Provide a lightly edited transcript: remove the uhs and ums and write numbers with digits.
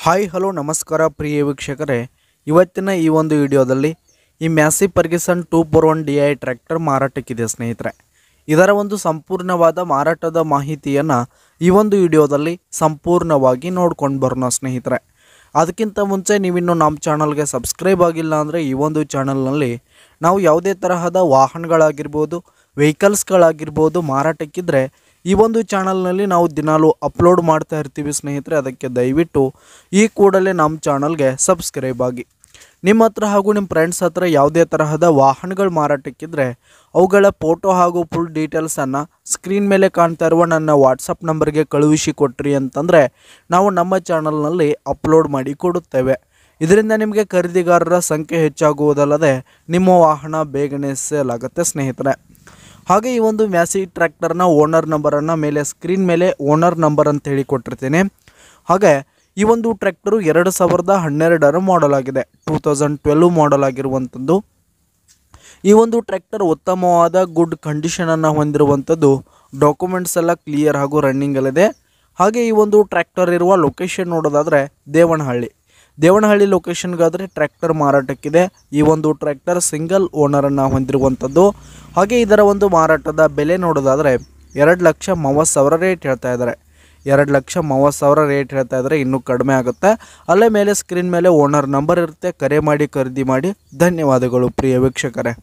Hi hello ನಮಸ್ಕಾರ ಪ್ರಿಯ ವೀಕ್ಷಕರೇ, ಇವತ್ತಿನ ಈ ಒಂದು ವಿಡಿಯೋದಲ್ಲಿ ಈ ಮ್ಯಾಸಿ ಫರ್ಗ್ಯೂಸನ್ 241 DI ಟ್ರ್ಯಾಕ್ಟರ್ ಮಾರಾಟಕ್ಕಿದೆ ಸ್ನೇಹಿತರೆ. ಇದರ ಒಂದು ಸಂಪೂರ್ಣವಾದ ಮಾರಾಟದ ಮಾಹಿತಿಯನ್ನು ಈ ಒಂದು ವಿಡಿಯೋದಲ್ಲಿ ಸಂಪೂರ್ಣವಾಗಿ ನೋಡ್ಕೊಂಡು ಬರೋಣ ಸ್ನೇಹಿತರೆ. ಅದಕ್ಕಿಂತ ಮುಂಚೆ ನೀವಿನ್ನು ನಮ್ಮ ಚಾನಲ್ಗೆ ಸಬ್ಸ್ಕ್ರೈಬ್ ಆಗಿಲ್ಲ ಅಂದರೆ ಈ ಒಂದು ಚಾನಲ್ನಲ್ಲಿ ನಾವು ಯಾವುದೇ ತರಹದ ವಾಹನಗಳಾಗಿರ್ಬೋದು, ವೆಹಿಕಲ್ಸ್ಗಳಾಗಿರ್ಬೋದು ಮಾರಾಟಕ್ಕಿದ್ರೆ ಈ ಒಂದು ಚಾನಲ್ನಲ್ಲಿ ನಾವು ದಿನಾಲೂ ಅಪ್ಲೋಡ್ ಮಾಡ್ತಾ ಇರ್ತೀವಿ ಸ್ನೇಹಿತರೆ. ಅದಕ್ಕೆ ದಯವಿಟ್ಟು ಈ ಕೂಡಲೇ ನಮ್ಮ ಚಾನಲ್ಗೆ ಸಬ್ಸ್ಕ್ರೈಬ್ ಆಗಿ. ನಿಮ್ಮ ಹತ್ರ ಹಾಗೂ ನಿಮ್ಮ ಫ್ರೆಂಡ್ಸ್ ಹತ್ರ ಯಾವುದೇ ತರಹದ ವಾಹನಗಳು ಮಾರಾಟಕ್ಕಿದ್ರೆ ಅವುಗಳ ಫೋಟೋ ಹಾಗೂ ಫುಲ್ ಡೀಟೇಲ್ಸನ್ನು ಸ್ಕ್ರೀನ್ ಮೇಲೆ ಕಾಣ್ತಾ ಇರುವ ನನ್ನ ವಾಟ್ಸಪ್ ನಂಬರ್ಗೆ ಕಳುಹಿಸಿ ಕೊಟ್ರಿ ಅಂತಂದರೆ ನಾವು ನಮ್ಮ ಚಾನಲ್ನಲ್ಲಿ ಅಪ್ಲೋಡ್ ಮಾಡಿ ಕೊಡುತ್ತೇವೆ. ಇದರಿಂದ ನಿಮಗೆ ಖರೀದಿಗಾರರ ಸಂಖ್ಯೆ ಹೆಚ್ಚಾಗುವುದಲ್ಲದೆ ನಿಮ್ಮ ವಾಹನ ಬೇಗನೆ ಸೇಲ್ ಆಗುತ್ತೆ ಸ್ನೇಹಿತರೆ. ಹಾಗೆ ಈ ಒಂದು ಮ್ಯಾಸಿ ಟ್ರ್ಯಾಕ್ಟರ್ನ ಓನರ್ ನಂಬರನ್ನು ಮೇಲೆ ಸ್ಕ್ರೀನ್ ಮೇಲೆ ಓನರ್ ನಂಬರ್ ಅಂತ ಹೇಳಿ ಕೊಟ್ಟಿರ್ತೀನಿ. ಹಾಗೆ ಈ ಒಂದು ಟ್ರ್ಯಾಕ್ಟರು 2012 ಮಾಡಲ್ ಆಗಿದೆ, 2012 ಮಾಡಲ್ ಆಗಿರುವಂಥದ್ದು. ಈ ಒಂದು ಟ್ರ್ಯಾಕ್ಟರ್ ಉತ್ತಮವಾದ ಗುಡ್ ಕಂಡೀಷನನ್ನು ಹೊಂದಿರುವಂಥದ್ದು. ಡಾಕ್ಯುಮೆಂಟ್ಸ್ ಎಲ್ಲ ಕ್ಲಿಯರ್ ಹಾಗೂ ರನ್ನಿಂಗಲ್ಲಿದೆ. ಹಾಗೆ ಈ ಒಂದು ಟ್ರ್ಯಾಕ್ಟರ್ ಇರುವ ಲೊಕೇಶನ್ ನೋಡೋದಾದರೆ ದೇವನಹಳ್ಳಿ ಲೊಕೇಶನ್ಗಾದರೆ ಟ್ರ್ಯಾಕ್ಟರ್ ಮಾರಾಟಕ್ಕಿದೆ. ಈ ಒಂದು ಟ್ರ್ಯಾಕ್ಟರ್ ಸಿಂಗಲ್ ಓನರನ್ನು ಹೊಂದಿರುವಂಥದ್ದು. ಹಾಗೆ ಇದರ ಒಂದು ಮಾರಾಟದ ಬೆಲೆ ನೋಡೋದಾದರೆ 2,30,000 ರೇಟ್ ಹೇಳ್ತಾ ಇದ್ದಾರೆ. 2,30,000 ರೇಟ್ ಹೇಳ್ತಾ ಇದ್ದಾರೆ. ಇನ್ನೂ ಕಡಿಮೆ ಆಗುತ್ತೆ. ಅಲ್ಲೇ ಮೇಲೆ ಸ್ಕ್ರೀನ್ ಮೇಲೆ ಓನರ್ ನಂಬರ್ ಇರುತ್ತೆ. ಕರೆ ಮಾಡಿ ಖರೀದಿ ಮಾಡಿ. ಧನ್ಯವಾದಗಳು ಪ್ರಿಯ ವೀಕ್ಷಕರೇ.